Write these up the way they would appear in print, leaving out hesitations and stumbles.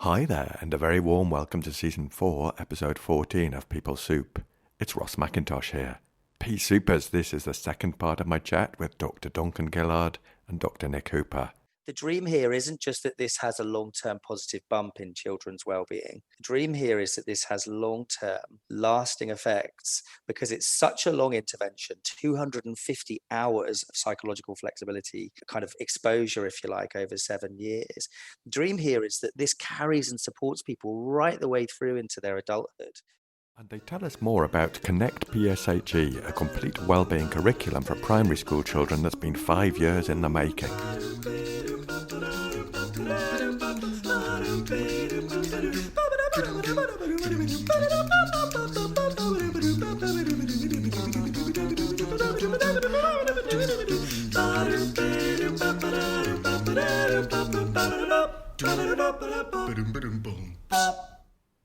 Hi there, and a very warm welcome to Season 4, Episode 14 of PeopleSoup. It's Ross McIntosh here. PeopleSoupers, this is the second part of my chat with Dr. Duncan Gillard and Dr. Nic Hooper. The dream here isn't just that this has a long-term positive bump in children's well-being. The dream here is that this has long-term, lasting effects because it's such a long intervention, 250 hours of psychological flexibility, kind of exposure, if you like, over 7 years. The dream here is that this carries and supports people right the way through into their adulthood. And they tell us more about Connect PSHE, a complete wellbeing curriculum for primary school children that's been 5 years in the making.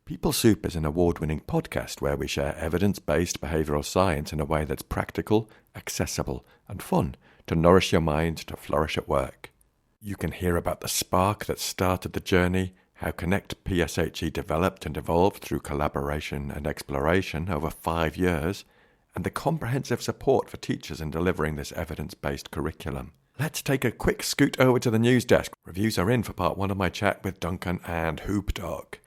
PeopleSoup is an award-winning podcast where we share evidence-based behavioural science in a way that's practical, accessible and fun to nourish your mind to flourish at work. You can hear about the spark that started the journey, how Connect PSHE developed and evolved through collaboration and exploration over 5 years, and the comprehensive support for teachers in delivering this evidence-based curriculum. Let's take a quick scoot over to the news desk. Reviews are in for part 1 of my chat with Duncan and Hoop Dog.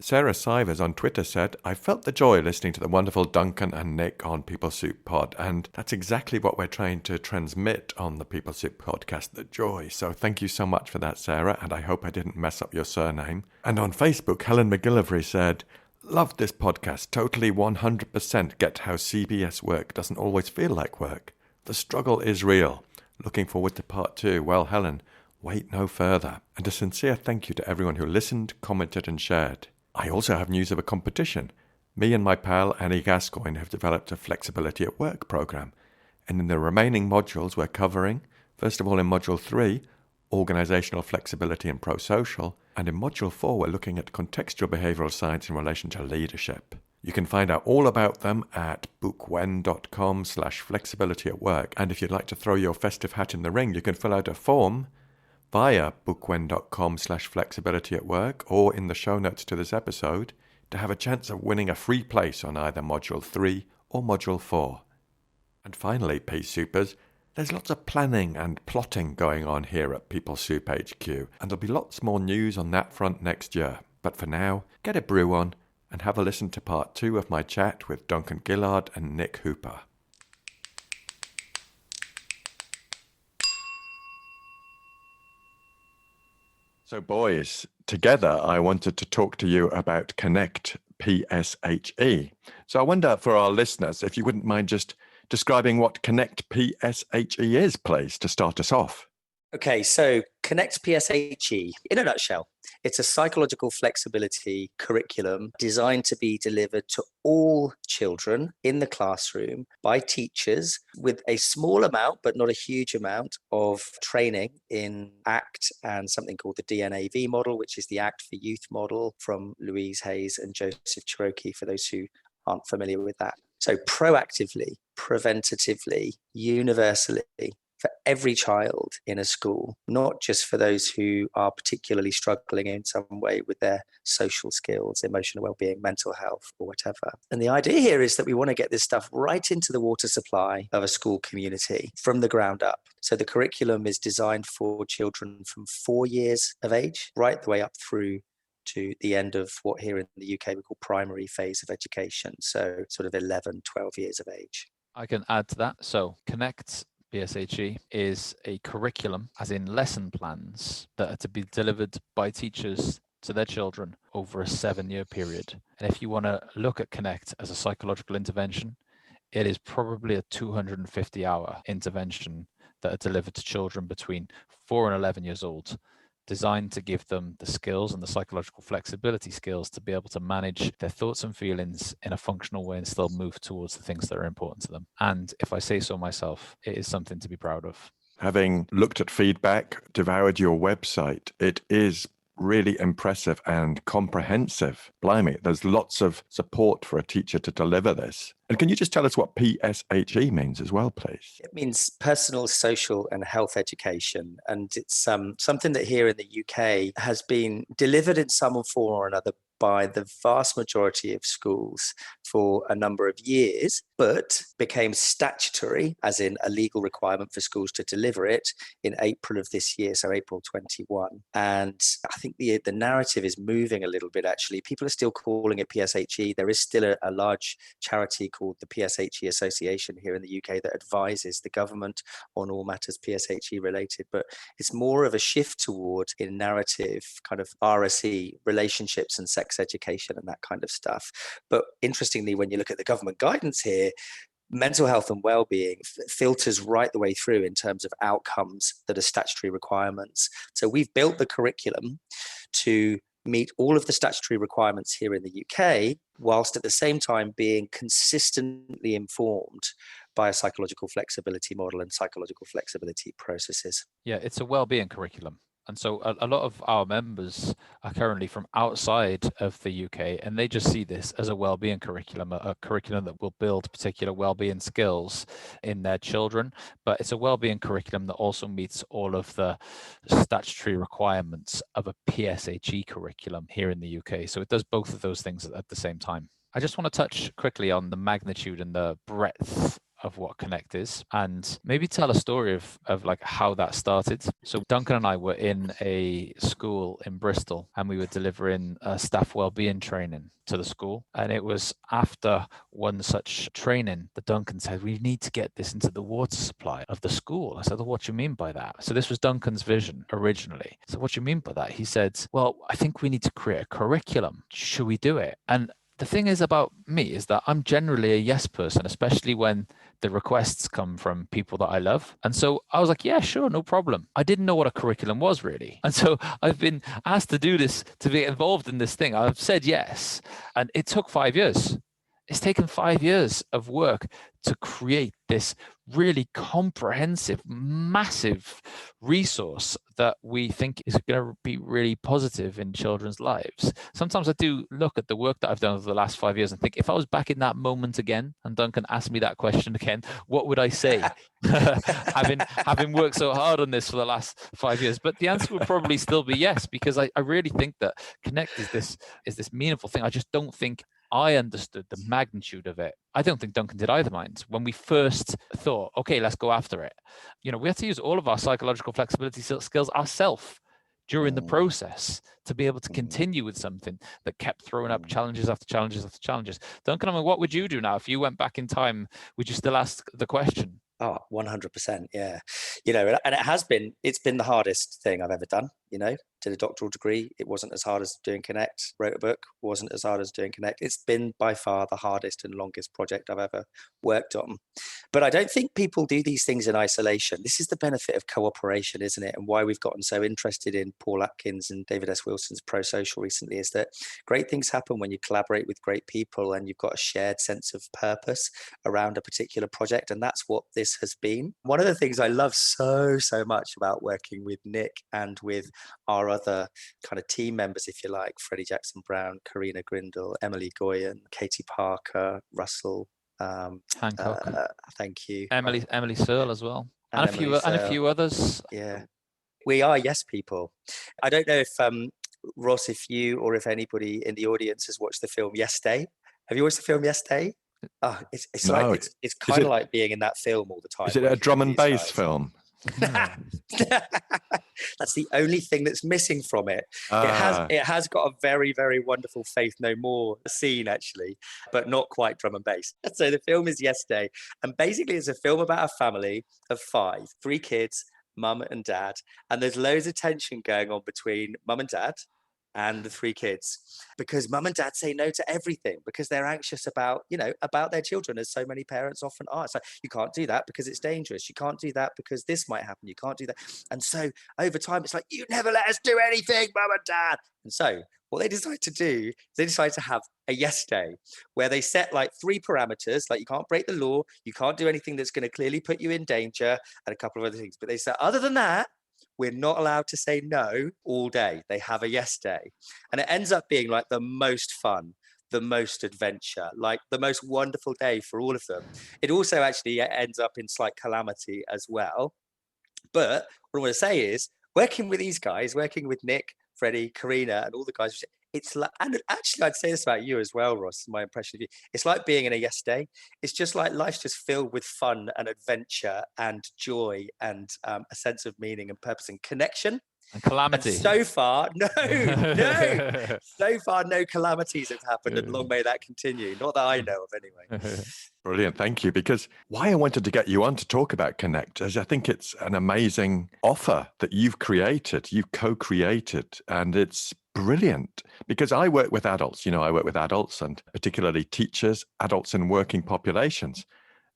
Sarah Sivers on Twitter said, I felt the joy listening to the wonderful Duncan and Nic on PeopleSoup Pod, and that's exactly what we're trying to transmit on the PeopleSoup podcast, the joy. So thank you so much for that, Sarah, and I hope I didn't mess up your surname. And on Facebook, Helen McGillivray said, loved this podcast, totally 100% get how CBS work doesn't always feel like work. The struggle is real. Looking forward to part 2. Well, Helen, wait no further. And a sincere thank you to everyone who listened, commented and shared. I also have news of a competition. Me and my pal Annie Gascoigne have developed a Flexibility at Work program. And in the remaining modules we're covering, first of all in Module 3, Organisational Flexibility and Pro-Social, and in Module 4 we're looking at contextual behavioural science in relation to leadership. You can find out all about them at bookwen.com/flexibilityatwork. And if you'd like to throw your festive hat in the ring, you can fill out a form via bookwen.com/flexibilityatwork or in the show notes to this episode to have a chance of winning a free place on either Module 3 or Module 4. And finally, PeopleSoupers, there's lots of planning and plotting going on here at PeopleSoup HQ, and there'll be lots more news on that front next year. But for now, get a brew on and have a listen to part 2 of my chat with Duncan Gillard and Nic Hooper. So boys, together I wanted to talk to you about Connect PSHE. So I wonder for our listeners, if you wouldn't mind just describing what Connect PSHE is, please, to start us off. Okay, so Connect PSHE, in a nutshell, it's a psychological flexibility curriculum designed to be delivered to all children in the classroom by teachers with a small amount, but not a huge amount, of training in ACT and something called the DNAV model, which is the ACT for Youth model from Louise Hayes and Joseph Cherokee, for those who aren't familiar with that. So proactively, preventatively, universally, for every child in a school, not just for those who are particularly struggling in some way with their social skills, emotional well-being, mental health, or whatever. And the idea here is that we want to get this stuff right into the water supply of a school community from the ground up. So the curriculum is designed for children from 4 years of age, right the way up through to the end of what here in the UK we call primary phase of education. So sort of 11, 12 years of age. I can add to that. So Connect PSHE is a curriculum, as in lesson plans, that are to be delivered by teachers to their children over a 7-year period. And if you want to look at Connect as a psychological intervention, it is probably a 250-hour intervention that are delivered to children between 4 and 11 years old, designed to give them the skills and the psychological flexibility skills to be able to manage their thoughts and feelings in a functional way and still move towards the things that are important to them. And if I say so myself, it is something to be proud of. Having looked at feedback, devoured your website, it is really impressive and comprehensive. Blimey, there's lots of support for a teacher to deliver this. And can you just tell us what PSHE means as well, please? It means personal, social and health education. And it's something that here in the UK has been delivered in some form or another by the vast majority of schools for a number of years, but became statutory, as in a legal requirement for schools to deliver it in April of this year, so April 21. And I think the narrative is moving a little bit, actually. People are still calling it PSHE. There is still a large charity called the PSHE Association here in the UK that advises the government on all matters PSHE related, but it's more of a shift toward in narrative kind of RSE, relationships and sex education and that kind of stuff. But interestingly, when you look at the government guidance here, mental health and well-being filters right the way through in terms of outcomes that are statutory requirements. So we've built the curriculum to meet all of the statutory requirements here in the UK, whilst at the same time being consistently informed by a psychological flexibility model and psychological flexibility processes. Yeah, it's a well-being curriculum. And so a lot of our members are currently from outside of the UK, and they just see this as a well-being curriculum, a curriculum that will build particular well-being skills in their children. But it's a well-being curriculum that also meets all of the statutory requirements of a PSHE curriculum here in the UK. So it does both of those things at the same time. I just want to touch quickly on the magnitude and the breadth of what Connect is, and maybe tell a story of like how that started. So Duncan and I were in a school in Bristol, and we were delivering staff wellbeing training to the school. And it was after one such training that Duncan said, we need to get this into the water supply of the school. I said, well, what do you mean by that? So this was Duncan's vision originally. So what do you mean by that? He said, well, I think we need to create a curriculum. Should we do it? And the thing is about me is that I'm generally a yes person, especially when the requests come from people that I love. And so I was like, yeah, sure, no problem. I didn't know what a curriculum was really. And so I've been asked to do this, to be involved in this thing. I've said yes. And it took 5 years. It's taken 5 years of work to create this really comprehensive, massive resource that we think is going to be really positive in children's lives. Sometimes I do look at the work that I've done over the last 5 years and think, if I was back in that moment again and Duncan asked me that question again, what would I say? having worked so hard on this for the last 5 years. But the answer would probably still be yes, because I really think that Connect is this meaningful thing. I just don't think I understood the magnitude of it. I don't think Duncan did either, mind. When we first thought, okay, let's go after it, we had to use all of our psychological flexibility skills ourselves during the process to be able to continue with something that kept throwing up challenges after challenges after challenges. Duncan, I mean, what would you do now if you went back in time? Would you still ask the question? Oh, 100%. Yeah. And it's been the hardest thing I've ever done, did a doctoral degree. It wasn't as hard as doing Connect. Wrote a book, wasn't as hard as doing Connect. It's been by far the hardest and longest project I've ever worked on. But I don't think people do these things in isolation. This is the benefit of cooperation, isn't it? And why we've gotten so interested in Paul Atkins and David S. Wilson's Pro-Social recently is that great things happen when you collaborate with great people and you've got a shared sense of purpose around a particular project. And that's what this has been. One of the things I love so much about working with Nick and with our other kind of team members, if you like, Freddie Jackson Brown, Karina Grindle, Emily Goyen, Katie Parker, Russell Hancock. Thank you. Emily Searle as well. And a few others. Yeah. We are yes people. I don't know if Ross, if you or if anybody in the audience has watched the film Yesterday. Have you watched the film Yesterday? Oh, it's kind of like being in that film all the time. Is it a drum and bass film? That's the only thing that's missing from it. It has got a very, very wonderful Faith No More scene, actually, but not quite drum and bass. So the film is Yesterday, and basically it's a film about a family of 3 kids, mum and dad, and there's loads of tension going on between mum and dad and the 3 kids, because mum and dad say no to everything because they're anxious about their children, as so many parents often are. It's like, you can't do that because it's dangerous. You can't do that because this might happen. You can't do that. And so over time, it's like, you never let us do anything, mum and dad. And so what they decide to do is they decide to have a yes day where they set like 3 parameters, like you can't break the law, you can't do anything that's going to clearly put you in danger, and a couple of other things. But they say, other than that, we're not allowed to say no all day. They have a yes day. And it ends up being like the most fun, the most adventure, like the most wonderful day for all of them. It also actually ends up in slight calamity as well. But what I want to say is, working with these guys, working with Nick, Freddie, Karina, and all the guys, it's like, and actually I'd say this about you as well, Ross, my impression of you. It's like being in a yes day. It's just like life's just filled with fun and adventure and joy and a sense of meaning and purpose and connection. And calamity. And so far, no. So far, no calamities have happened, and long may that continue. Not that I know of, anyway. Brilliant, thank you. Because why I wanted to get you on to talk about Connect is I think it's an amazing offer that you've created, you've co-created, and it's brilliant. Because I work with adults, I work with adults and particularly teachers, adults in working populations.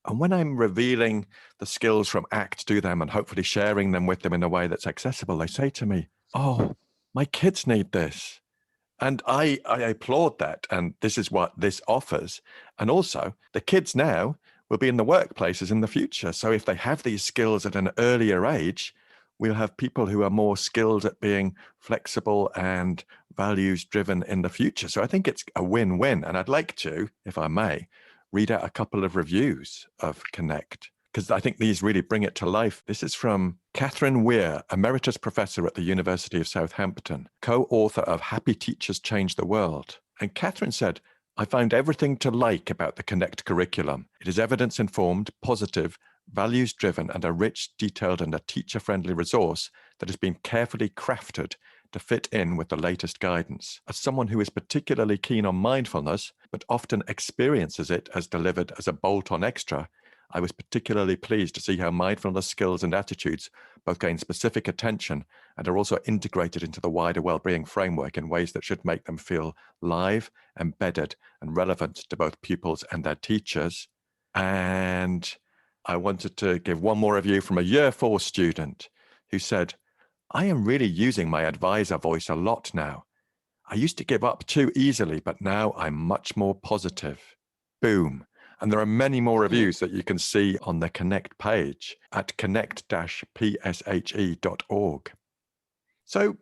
And when I'm revealing the skills from ACT to them and hopefully sharing them with them in a way that's accessible, they say to me, oh, my kids need this. And I applaud that. And this is what this offers. And also, the kids now will be in the workplaces in the future. So if they have these skills at an earlier age, we'll have people who are more skilled at being flexible and values driven in the future. So I think it's a win-win. And I'd like to, if I may, read out a couple of reviews of Connect, because I think these really bring it to life. This is from Catherine Weir, Emeritus Professor at the University of Southampton, co-author of Happy Teachers Change the World. And Catherine said, I found everything to like about the Connect curriculum. It is evidence-informed, positive, values-driven, and a rich, detailed, and a teacher-friendly resource that has been carefully crafted to fit in with the latest guidance. As someone who is particularly keen on mindfulness, but often experiences it as delivered as a bolt-on extra, I was particularly pleased to see how mindfulness skills and attitudes both gain specific attention and are also integrated into the wider wellbeing framework in ways that should make them feel live, embedded, and relevant to both pupils and their teachers. And I wanted to give one more review from a Year 4 student who said, I am really using my advisor voice a lot now. I used to give up too easily, but now I'm much more positive. Boom. And there are many more reviews that you can see on the Connect page at connect-pshe.org. So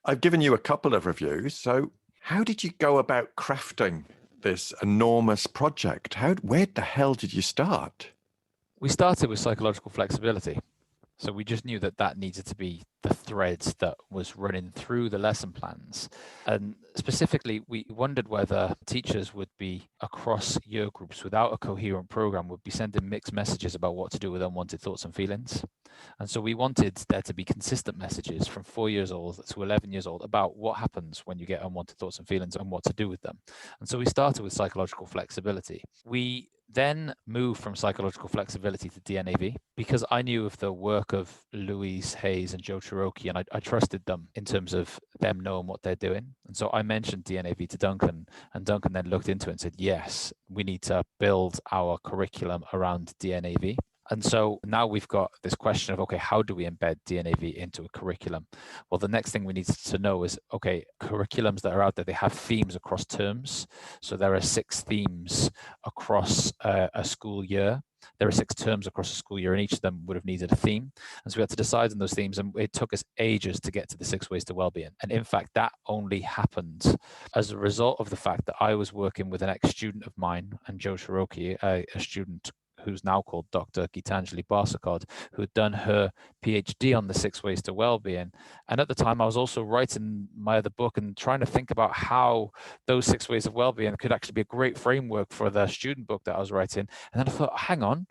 I've given you a couple of reviews. So how did you go about crafting this enormous project? Where the hell did you start? We started with psychological flexibility. So we just knew that that needed to be the threads that was running through the lesson plans. And specifically, we wondered whether teachers would be across year groups without a coherent program, would be sending mixed messages about what to do with unwanted thoughts and feelings. And so we wanted there to be consistent messages from 4 years old to 11 years old about what happens when you get unwanted thoughts and feelings and what to do with them. And so we started with psychological flexibility. We then moved from psychological flexibility to DNAV because I knew of the work of Louise Hayes and Joe Cherokee, and I trusted them in terms of them knowing what they're doing. And so I mentioned DNAV to Duncan, and Duncan then looked into it and said, yes, we need to build our curriculum around DNAV. And so now we've got this question of, okay, how do we embed DNAV into a curriculum? Well, the next thing we need to know is, okay, curriculums that are out there, they have themes across terms. So there are 6 themes across a school year. There are 6 terms across a school year, and each of them would have needed a theme. And so we had to decide on those themes, and it took us ages to get to the 6 ways to wellbeing. And in fact, that only happened as a result of the fact that I was working with an ex-student of mine, and Joe Cherokee, a student who's now called Dr. Gitanjali Barsakod, who had done her PhD on the 6 ways to wellbeing. And at the time, I was also writing my other book and trying to think about how those 6 ways of wellbeing could actually be a great framework for the student book that I was writing. And then I thought, hang on,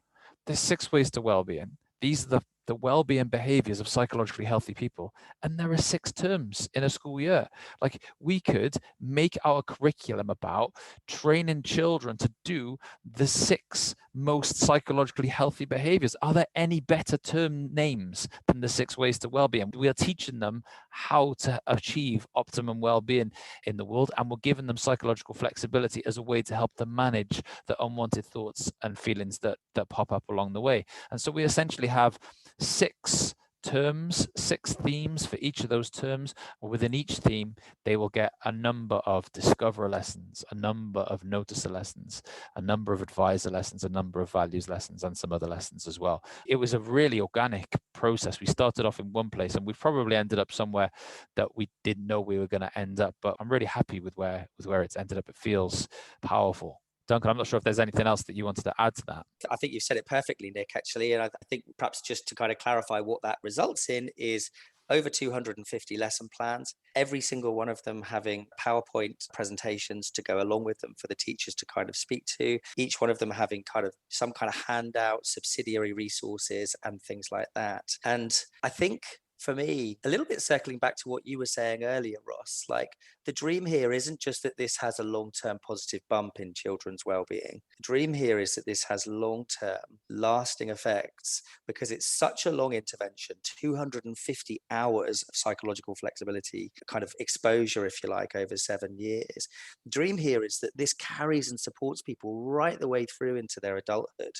there's 6 ways to wellbeing. These are the well-being behaviors of psychologically healthy people, and there are 6 terms in a school year. Like, we could make our curriculum about training children to do the 6 most psychologically healthy behaviors. Are there any better term names than the 6 ways to well-being? We are teaching them how to achieve optimum well-being in the world, and we're giving them psychological flexibility as a way to help them manage the unwanted thoughts and feelings that pop up along the way. And so we essentially have 6 terms, 6 themes for each of those terms. Within each theme, they will get a number of discover lessons, a number of noticer lessons, a number of advisor lessons, a number of values lessons, and some other lessons as well. It was a really organic process. We started off in one place and we probably ended up somewhere that we didn't know we were going to end up, but I'm really happy with where it's ended up. It feels powerful. Duncan, I'm not sure if there's anything else that you wanted to add to that. I think you've said it perfectly, Nick, actually. And I think perhaps just to kind of clarify what that results in is over 250 lesson plans, every single one of them having PowerPoint presentations to go along with them for the teachers to kind of speak to, each one of them having kind of some kind of handout, subsidiary resources and things like that. And I think for me, a little bit circling back to what you were saying earlier, Ross, like the dream here isn't just that this has a long-term positive bump in children's well-being. The dream here is that this has long-term lasting effects because it's such a long intervention, 250 hours of psychological flexibility, kind of exposure, if you like, over 7 years. The dream here is that this carries and supports people right the way through into their adulthood.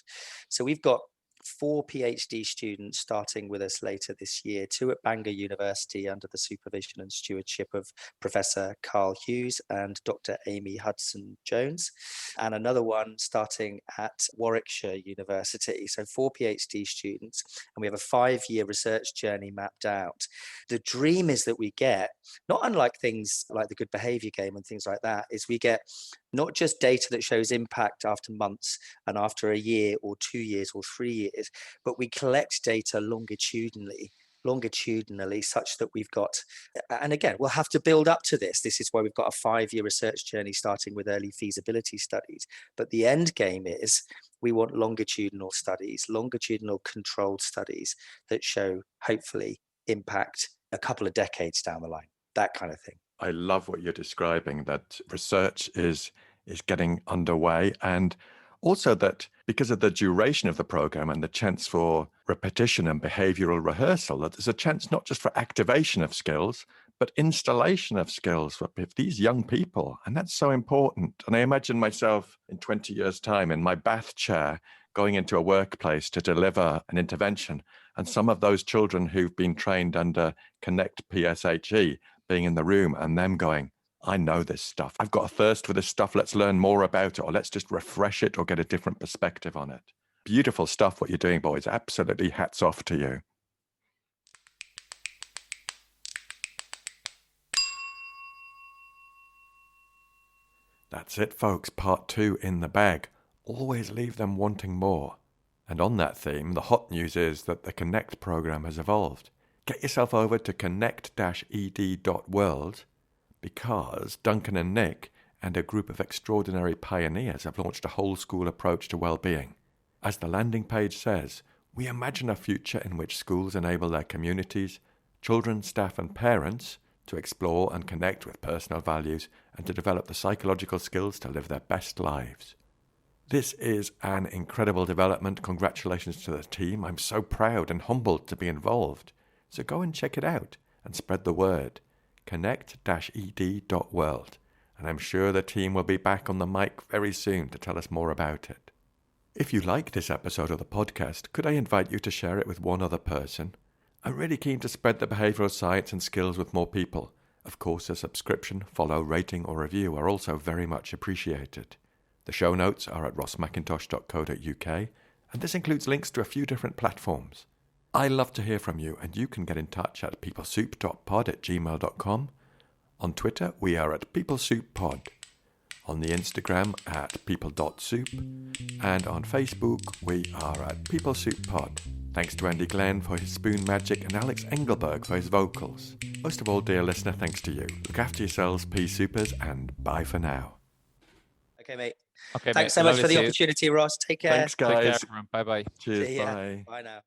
So we've got 4 PhD students starting with us later this year, 2 at Bangor University under the supervision and stewardship of Professor Carl Hughes and Dr. Amy Hudson-Jones, and another one starting at Warwickshire University. So 4 PhD students, and we have a 5-year research journey mapped out. The dream is that we get, not unlike things like the good behaviour game and things like that, is we get not just data that shows impact after months and after a year or 2 years or 3 years, but we collect data longitudinally such that we've got, and again, we'll have to build up to this. This is why we've got a 5-year research journey starting with early feasibility studies. But the end game is we want longitudinal studies, longitudinal controlled studies that show, hopefully, impact a couple of decades down the line, that kind of thing. I love what you're describing, that research is getting underway, and also that because of the duration of the program and the chance for repetition and behavioral rehearsal, that there's a chance not just for activation of skills, but installation of skills for these young people. And that's so important. And I imagine myself in 20 years' time in my bath chair going into a workplace to deliver an intervention, and some of those children who've been trained under Connect PSHE being in the room and them going, I know this stuff. I've got a thirst for this stuff. Let's learn more about it, or let's just refresh it or get a different perspective on it. Beautiful stuff what you're doing, boys. Absolutely hats off to you. That's it, folks. Part 2 in the bag. Always leave them wanting more. And on that theme, the hot news is that the Connect program has evolved. Get yourself over to connect-ed.world because Duncan and Nick and a group of extraordinary pioneers have launched a whole school approach to well-being. As the landing page says, we imagine a future in which schools enable their communities, children, staff and parents to explore and connect with personal values and to develop the psychological skills to live their best lives. This is an incredible development. Congratulations to the team. I'm so proud and humbled to be involved. So go and check it out and spread the word. Connect-ed.world. And I'm sure the team will be back on the mic very soon to tell us more about it. If you like this episode of the podcast, could I invite you to share it with one other person? I'm really keen to spread the behavioural science and skills with more people. Of course, a subscription, follow, rating or review are also very much appreciated. The show notes are at rossmcintosh.co.uk, and this includes links to a few different platforms. I love to hear from you, and you can get in touch at peoplesoup.pod@gmail.com. On Twitter, we are at peoplesouppod. On the Instagram at people.soup. And on Facebook, we are at peoplesouppod. Thanks to Andy Glenn for his spoon magic and Alex Engelberg for his vocals. Most of all, dear listener, thanks to you. Look after yourselves, P-Soupers, and bye for now. Okay, mate. Okay, Thanks so much for the opportunity, Ross. Take care. Thanks, guys. Take care, everyone. Bye-bye. Cheers. See ya. Bye. Bye now.